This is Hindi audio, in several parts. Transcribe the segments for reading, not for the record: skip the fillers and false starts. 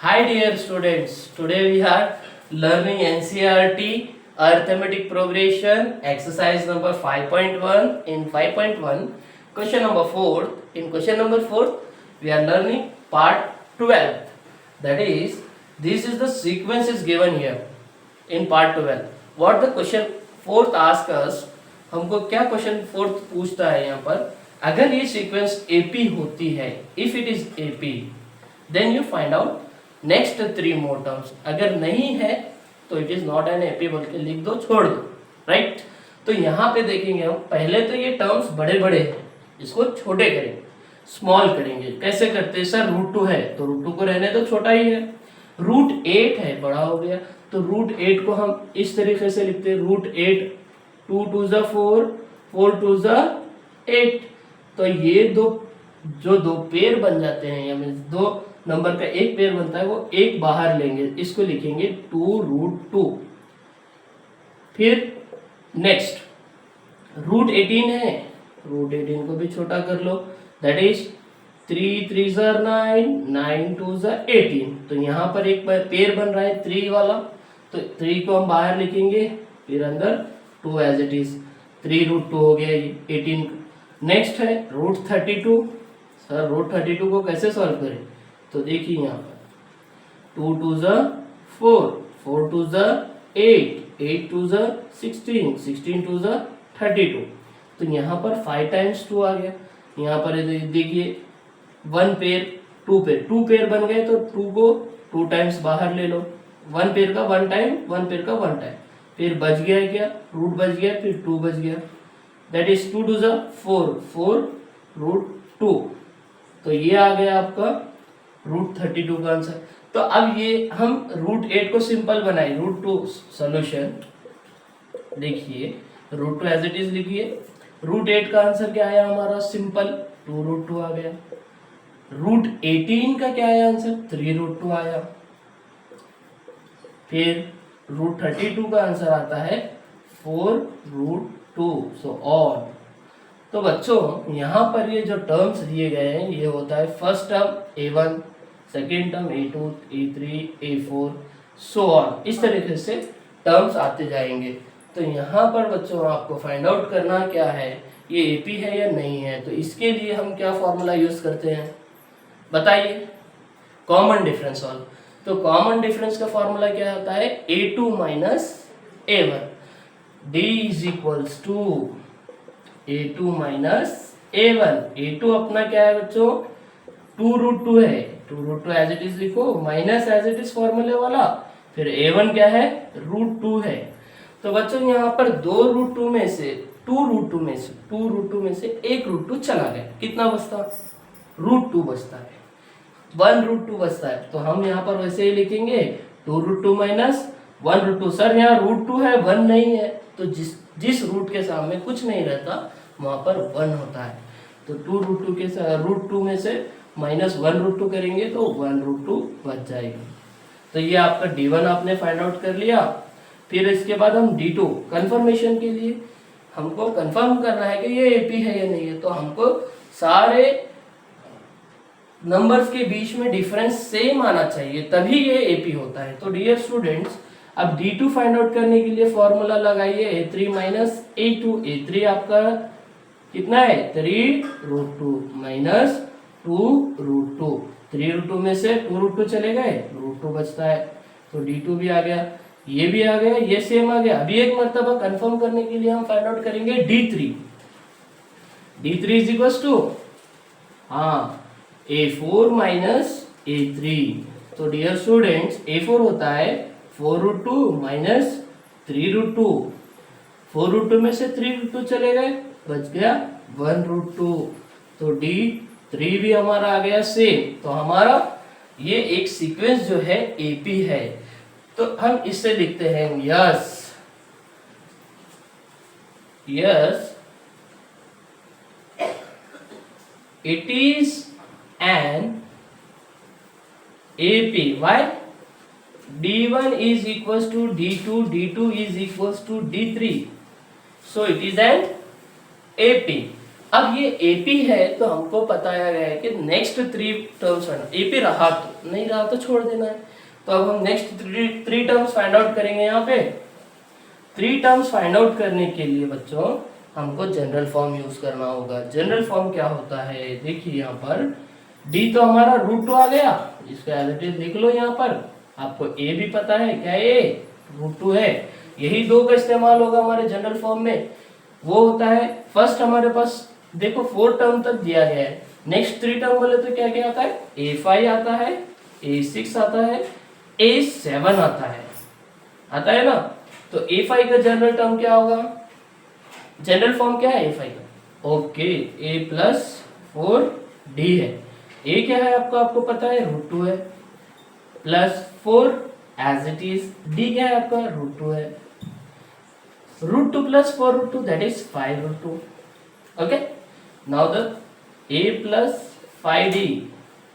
Hi dear students, today we are learning NCERT arithmetic progression exercise number 5.1. In 5.1 question number 4, in question number 4 we are learning part 12. That is, this is the sequence is given here in part 12. What the question 4th asks us, हमको क्या क्वेश्चन 4th पूछता है यहाँ पर, अगर ये सीक्वेंस AP होती है, if it is AP then you find out next 3 more terms. अगर नहीं है तो it is not an AP, बोल के लिख दो, छोड़ दो. राइट. तो यहाँ पे देखेंगे हम, पहले तो ये टर्म्स बड़े बड़े हैं, इसको छोटे करेंगे, स्मॉल करेंगे. कैसे करते हैं सर? √2 है तो √2 को रहने तो छोटा ही है. √8 है, बड़ा हो गया, तो √8 को हम इस तरीके से लिखते हैं, √8 2 2 4 4 2 8. तो ये दो पेयर बन जाते हैं, या मीन्स दो नंबर का एक पेयर बनता है, वो एक बाहर लेंगे, इसको लिखेंगे 2√2. फिर नेक्स्ट √18 है, √18 को भी छोटा कर लो, दैट इज 3 3 9 9 2 18. तो यहाँ पर एक पेयर बन रहा है 3 वाला, तो 3 को हम बाहर लिखेंगे, फिर अंदर 2 एज इट इज, 3√2 हो गया 18. नेक्स्ट है √32. सर √32 को कैसे सॉल्व करें? तो देखिए यहाँ पर 2 2 4 4 2 8 8 2 16 16 2 32. तो यहाँ पर 5 टाइम्स 2 आ गया. यहाँ पर देखिए 1 पेयर 2 पेयर 2 पेयर बन गए, तो 2 को 2 टाइम्स बाहर ले लो, 1 पेयर का 1 टाइम, 1 पेयर का 1 टाइम, फिर बच गया क्या, रूट बच गया, फिर 2 बच गया, दैट इज 2 2 4 4 √2. तो ये आ गया आपका √32 का आंसर. तो अब ये हम √8 को सिंपल बनाए, √2 सोल्यूशन. देखिए √2 एज इट इज लिखिए, √8 का आंसर क्या आया हमारा? सिंपल 2√2 आ गया. √18 का क्या आया आंसर? 3√2 आया. फिर √32 का आंसर आता है 4√2. So all. तो बच्चों यहाँ पर ये जो टर्म्स दिए गए हैं, ये होता है first term A1, second term A2, A3, A4, so on. इस तरीके से टर्म्स आते जाएंगे. तो यहाँ पर बच्चों आपको फाइंड आउट करना क्या है, ये AP है या नहीं है. तो इसके लिए हम क्या फॉर्मूला यूज करते हैं बताइए? कॉमन डिफरेंस वाला. तो कॉमन डिफरेंस का फॉर्मूला क्या होता है? A2 minus A1, D is equals to A2 minus A1. A2 अपना क्या है बच्चों? 2√2 है, 2√2 एज इट इज लिखो, माइनस एज इट इज फॉर्मूले वाला, फिर A1 क्या है? √2 है. तो बच्चों यहाँ पर 2√2 में से 2√2 में से एक √2 चला गया, कितना बचता? √2 बचता है, 1√2 बचता है. तो हम यहाँ पर वैसे ही लिखेंगे 2√2 माइनस 1√2. सर यहाँ √2 है, 1 नहीं है, तो जिस रूट के सामने कुछ नहीं रहता वहां पर 1 होता है. तो 2√2 के √2 में से माइनस 1√2 करेंगे तो 1√2 बच जाएगा. तो ये आपका D1 आपने फाइंड आउट कर लिया. फिर इसके बाद हम D2 कंफर्मेशन के लिए हमको कंफर्म करना है कि ये AP है या नहीं है. तो हमको सारे नंबर्स के बीच में डिफरेंस सेम आना चाहिए, तभी ये AP होता है. तो डियर स्टूडेंट्स, अब D2 फाइंड आउट करने के लिए फॉर्मूला लगाइए, A3 माइनस A2. A3 आपका कितना है? 3√2 माइनस 2√2. 3√2 में से 2√2 चले गए, √2 बचता है. तो D2 भी आ गया, ये भी आ गया, ये सेम आ गया. अभी एक मर्तबा कंफर्म करने के लिए हम फाइंड आउट करेंगे D3. D3 is equal to A4 minus A3. तो डियर स्टूडेंट्स, A4 होता है 4√2 माइनस 3√2. 4√2 में से 3√2 चले गए, बच गया 1√2. तो D3 भी हमारा आ गया सेम. तो हमारा ये एक सीक्वेंस जो है AP है. तो हम इससे लिखते हैं yes it is N AP. Why? D1 is equals to D2, D2 is equals to D3. So it is an AP. अब ये एपी है तो हमको बताया गया है कि नेक्स्ट 3 टर्म्स एपी रहा तो नहीं रहा तो छोड़ देना है। तो अब हम नेक्स्ट 3 टर्म्स फाइंड आउट करेंगे। यहाँ पे 3 टर्म्स फाइंड आउट करने के लिए बच्चों हमको जनरल फॉर्म यूज करना होगा। जनरल फॉर्म क्या होता है, देखिए यहाँ पर डी तो हमारा √2 आ गया, इसको एज इट इज लिख लो। यहाँ पर आपको ए भी पता है, क्या ए √2 है। यही 2 का इस्तेमाल होगा हमारे जनरल फॉर्म में। वो होता है फर्स्ट हमारे पास देखो 4 टर्म तक दिया गया है। नेक्स्ट 3 टर्म बोले तो क्या क्या आता है, A5 आता है, A6 आता है, A7 आता है ना। तो A5 का जनरल टर्म क्या होगा, जनरल फॉर्म क्या है A5 का, ओके A प्लस 4D है। A क्या है आपको आपको पता है √2 है, plus 4 as it is. D क्या है आपका √2 है, √2 plus 4√2 that is 5√2। Okay, now the A plus 5D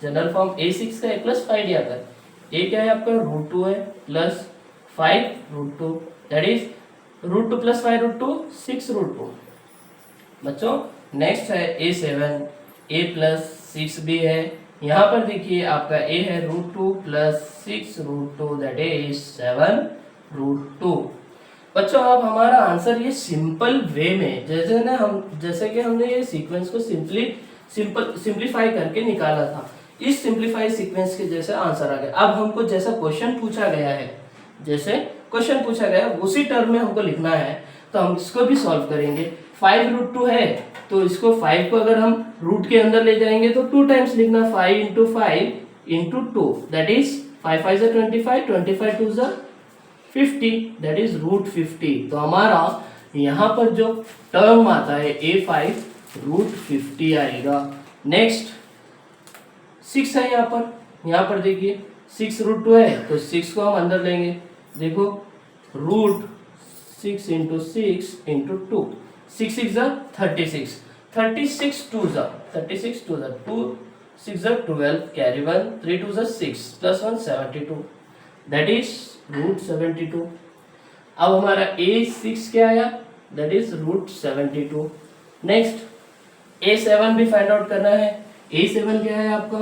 general form A6 का A प्लस 5D आता है। A क्या है आपका √2 है, प्लस 5√2 दैट इज √2 प्लस 5√2 6√2। बच्चों नेक्स्ट है A7, A प्लस 6B है। यहाँ पर देखिए आपका A है √2 प्लस 6√2 दैट इज 7√2। बच्चों अब हमारा आंसर ये सिंपल वे में जैसे कि हमने ये सीक्वेंस को सिंप्लीफाई करके निकाला था, इस सिंप्लीफाई सीक्वेंस के जैसे आंसर आ गया। अब हमको जैसा क्वेश्चन पूछा गया है, जैसे क्वेश्चन पूछा गया उसी टर्म में हमको लिखना है, तो हम इसको भी सॉल्व करेंगे। 5√2 है तो इसको 5 को अगर हम रूट के अंदर ले जाएंगे तो 2 टाइम्स लिखना, 5 × 5 × 2 दैट इज 5 5 = 25, 25 2 = 50 दैट इज √50। तो हमारा यहाँ पर जो टर्म आता है A5 √50 आएगा। नेक्स्ट 6 है यहाँ पर देखिए 6√2 है तो 6 को हम अंदर लेंगे। देखो √6 × 6 × 2, 6 6 = 36, 36 2 = 2, 6 = 12, carry 1, 3 2 = 6, plus 1 72 that is √72। अब हमारा A6 क्या आया, that is √72। नेक्स्ट A7 भी फाइंड आउट करना है। A7 क्या है आपका,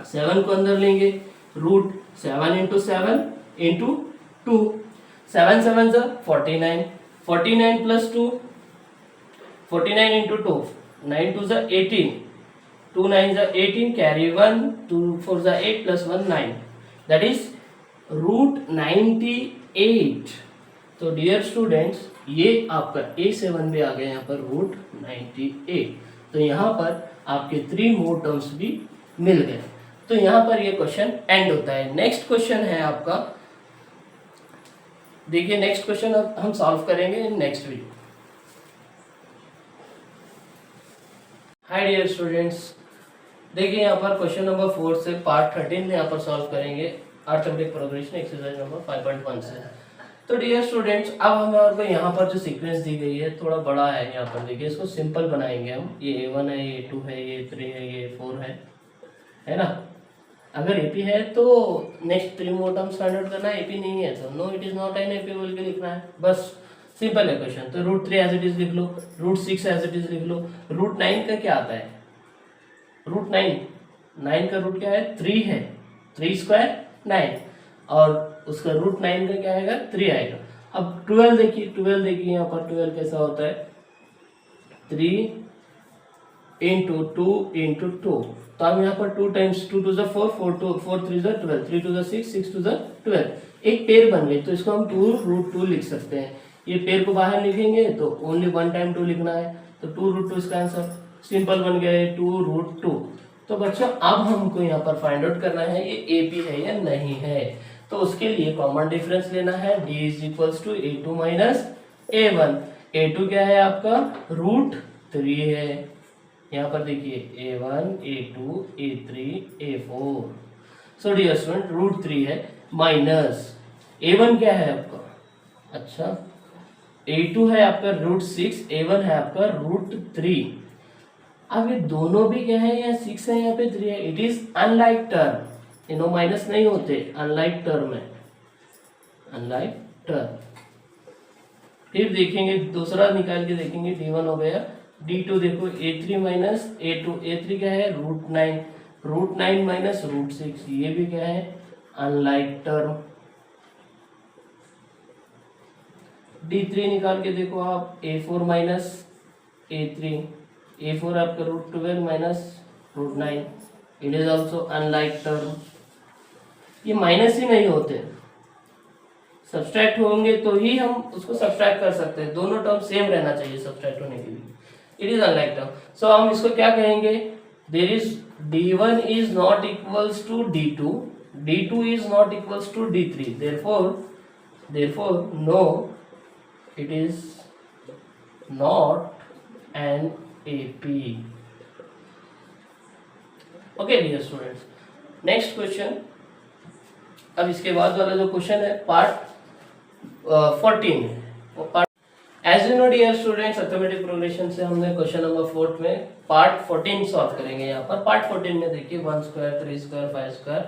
7 को अंदर लेंगे, √7 × 7 × 2, 7 7 = 49, 49 plus 2, 49 × 2, 9 2 = 18, 2 9 = 18, carry 1, 2 4 = 8, plus 1 9 that is √98। तो डियर स्टूडेंट्स ये आपका A7 भी आ गया यहाँ पर √98। तो यहाँ पर आपके 3 मोर टर्म्स भी मिल गए। तो यहाँ पर ये क्वेश्चन एंड होता है। नेक्स्ट क्वेश्चन है आपका, देखिए नेक्स्ट क्वेश्चन हम सॉल्व करेंगे in next video. Hi dear students, देखिए यहाँ पर क्वेश्चन नंबर 4 से पार्ट 13 यहाँ पर सॉल्व करेंगे अरिथमेटिक प्रोग्रेशन एक्सरसाइज नंबर 5.1 से। तो डियर स्टूडेंट्स अब हमारे को यहाँ पर जो सीक्वेंस दी गई है थोड़ा बड़ा है। यहाँ पर देखिए इसको सिंपल बनाएंगे हम। ये A1 है, ये A2 है, ये A3 है, ये A4 है ना। अगर AP है तो next 3 more terms find out करना है, AP नहीं है तो no it is not an AP बोल के लिखना है, बस सिंपल है क्वेश्चन। तो √3 एज इट इज लिख लो, √6 एज इट इज लिख लो। √9 का क्या आता है, √9 का रूट क्या है 3 है, 3 2 9 और उसका √9 का क्या आएगा 3 आएगा। अब 12 देखिए यहाँ पर 12 कैसा होता है 3 × 2 × 2। तो हम यहाँ पर 2 टाइम्स 2 2 = 4, 4 3 = 12, 3 2 = 6, 6 2 = 12। एक पेयर बन गई तो इसको हम 2√2 लिख सकते हैं। ये पेयर को बाहर लिखेंगे तो ओनली 1 टाइम 2 लिखना है, तो 2√2 इसका आंसर सिंपल बन गया है 2√2। तो बच्चों अब हमको यहाँ पर फाइंड आउट करना है ये AP है या नहीं है। तो उसके लिए कॉमन डिफरेंस लेना है, D = A2 - A1। A2 क्या है आपका √3 है। यहाँ पर देखिए A1 A2 A3 A4। So dear student √3 है माइनस A1 क्या है आपका, अच्छा A2 है आपका √6, A1 है आपका √3। अब ये दोनों भी क्या है, यहाँ 6 है यहाँ पे 3 है। It is unlike term, Eno minus नहीं होते, अनलाइक टर्म है, अनलाइक टर्म। फिर देखेंगे दूसरा निकाल के देखेंगे, D1 हो गया D2 देखो A3 माइनस A2, A3 क्या है √9, √9 माइनस √6, ये भी क्या है अनलाइक टर्म। D3 निकाल के देखो आप A4 माइनस A3, A4 आपका √12 minus √9, it is also unlike term. ये माइनस ही नहीं होते, सब्सट्रैक्ट होंगे तो ही हम उसको सब्सट्रैक्ट कर सकते हैं, दोनों टर्म सेम रहना चाहिए सब्सट्रैक्ट होने के लिए। It is unlike term, so हम इसको क्या कहेंगे, there is D1 is not equals to D2, D2 is not equals to D3, therefore no, it is not an AP. Okay dear students, next question। अब इसके बाद वाला जो क्वेश्चन है पार्ट 14 है, वो part as you know dear students, arithmetic progression से हमने क्वेश्चन नंबर 4 में पार्ट 14 सॉल्व करेंगे। यहाँ पर पार्ट 14 में देखिए 1 square 3 square 5 square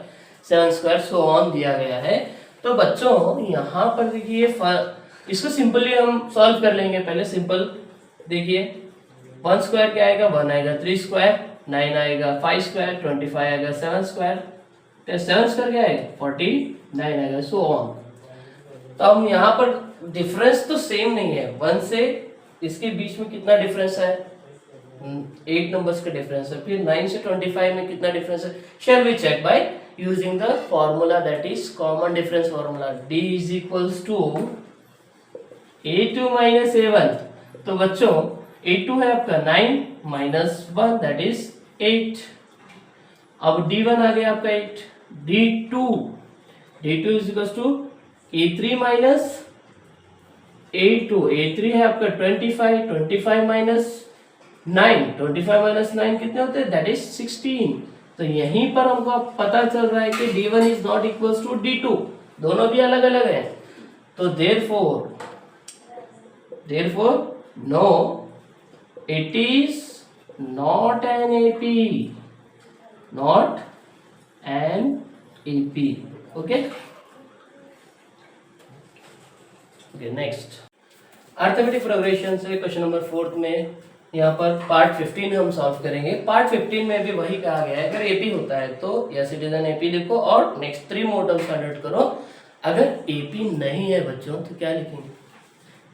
7 square so on दिया गया है। तो बच्चों यहाँ पर देखिए इसको सिंपली हम सॉल्व कर लेंगे। पहले सिंपल देखिए 1 स्क्वायर क्या आएगा 1 आएगा, 3 स्क्वायर 9 आएगा, 5 स्क्वायर 25 आएगा, 7 स्क्वायर 7 स्क्वायर क्या आएगा 49 आएगा, सो ऑन। तो हम यहाँ पर डिफरेंस तो सेम नहीं है, 1 से इसके बीच में कितना डिफरेंस है 8 नंबर्स का डिफरेंस है, फिर 9 से 25 में कितना डिफरेंस है, shall we check by using the formula that is common difference formula, D is equals to A2 minus A1। तो बच्चों A2 है आपका 9 माइनस 1 दैट इज 8, अब D1 आ गया आपका 8, D2 is equals to A3 minus A2, A3 है आपका 25 माइनस 9, 25 माइनस 9 कितने होते हैं दैट इज 16। तो यहीं पर हमको पता चल रहा है कि D1 is not equals to D2, दोनों भी अलग अलग हैं। तो therefore no, it is not an AP, not an AP। okay next arithmetic progression से क्वेश्चन नंबर 4 में यहाँ पर पार्ट 15 हम सॉल्व करेंगे। पार्ट 15 में भी वही कहा गया है, अगर एपी होता है तो yes it is an AP लिखो और next 3 more terms find out करो। अगर एपी नहीं है बच्चों तो क्या लिखेंगे,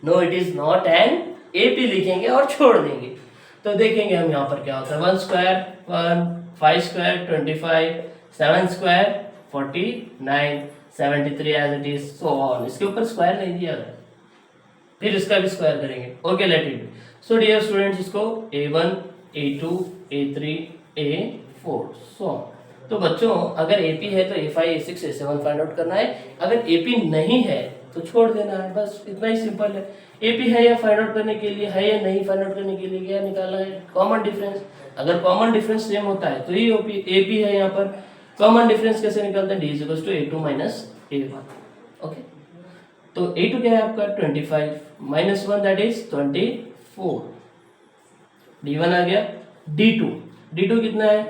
no it is not an AP लिखेंगे और छोड़ देंगे। तो देखेंगे हम यहाँ पर क्या होता है, 1 square 1, 5 square 25, 7 square 49, 73 as it is so on. इसके ऊपर स्क्वायर नहीं दिया है, फिर इसका भी स्क्वायर करेंगे। Okay let it. So dear students इसको A1 A2 A3 A4 so on. तो बच्चों अगर AP है तो A5 A6 A7 find out करना है, अगर AP नहीं है तो छोड़ देना है, बस इतना ही सिंपल है। AP है या फाइंड आउट करने के लिए है या नहीं फाइंड आउट करने के लिए क्या निकालना है, कॉमन डिफरेंस। अगर कॉमन डिफरेंस सेम होता है तो ही AP है। यहाँ पर कॉमन डिफरेंस कैसे निकालते हैं, D is equal to A2 minus A1। Okay तो A2 क्या है आपका 25 माइनस 1 दैट इज 24, D1 आ गया। D2 कितना है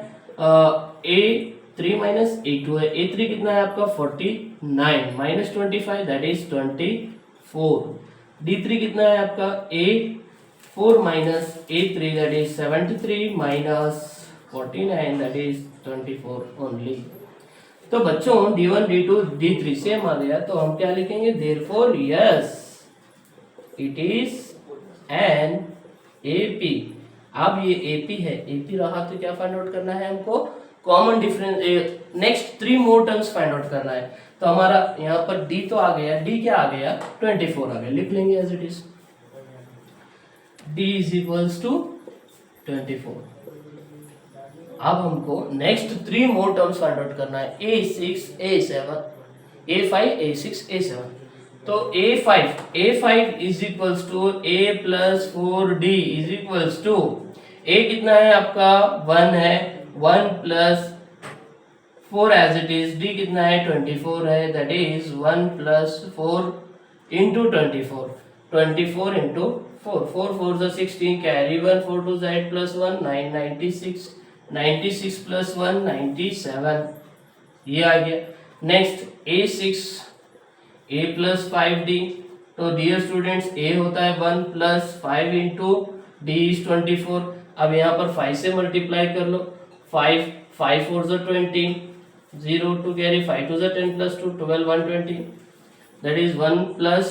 A3 माइनस A2 है, A3 कितना है आपका 49 माइनस 25 दैट इज 24, D3 कितना है आपका A4 minus A3 that is 73 minus 49 that is 24 only. तो बच्चों D1 D2 D3 सेम आ गया, तो हम क्या लिखेंगे, therefore yes it is N AP। अब ये AP है, AP रहा तो क्या फाइंड आउट करना है हमको, common difference, next 3 more terms find out करना है। तो हमारा यहाँ पर D तो आ गया, D क्या आ गया 24 आ गया, लिख लेंगे as it is, D is equals to 24। अब हमको next 3 more terms find out करना है, A6 A7 A5 A6 A7। तो A5 is equals to A plus 4D is equals to A कितना है आपका 1 है, 1 plus 4 as it is, D कितना है 24 है that is 1 plus 4 into 24 into 4, 4 4 जा 16 कैरी 1 4 2 8 प्लस 1 9 96 प्लस 1 97, ये आ गया। Next A6 A plus 5D। तो डियर स्टूडेंट्स A होता है 1 प्लस 5 इंटू D is 24. अब यहाँ पर 5 से मल्टीप्लाई कर लो, 5 5 4 जो 20, 0 to carry 5 to the 10 plus 2 12 120, that is 1 plus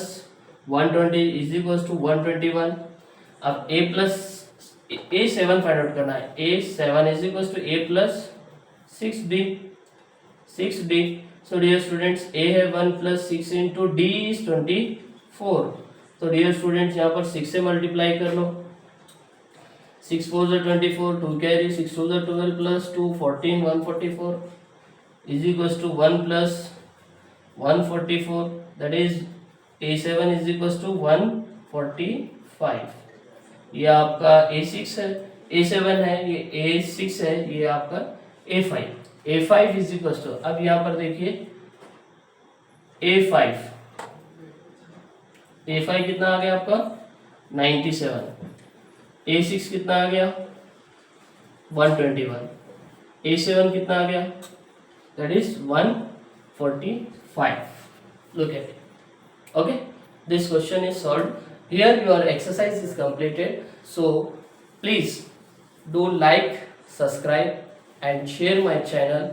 120 is equals to 121. अब a plus a7 find out करना है, a7 is equals to a plus 6d 6d. So dear students, a है 1 plus 6 into d is 24. तो डियर स्टूडेंट्स यहाँ पर 6 से मल्टीप्लाई कर लो, 6 4 जो 24, 2 कैरी 6 2 जो 12 plus 2 14 144 is equals to 1 plus 144, that is a7 is equals to 145. ये आपका a6 है, a7 है, ये a6 है, ये आपका a5 इज इक्वल्स टू, अब यहाँ पर देखिए a5 कितना आ गया आपका 97, a6 कितना आ गया 121, a7 कितना आ गया that is 145. Look at it. Okay, this question is solved. Here your exercise is completed. So please do like, subscribe and share my channel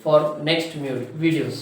for next videos.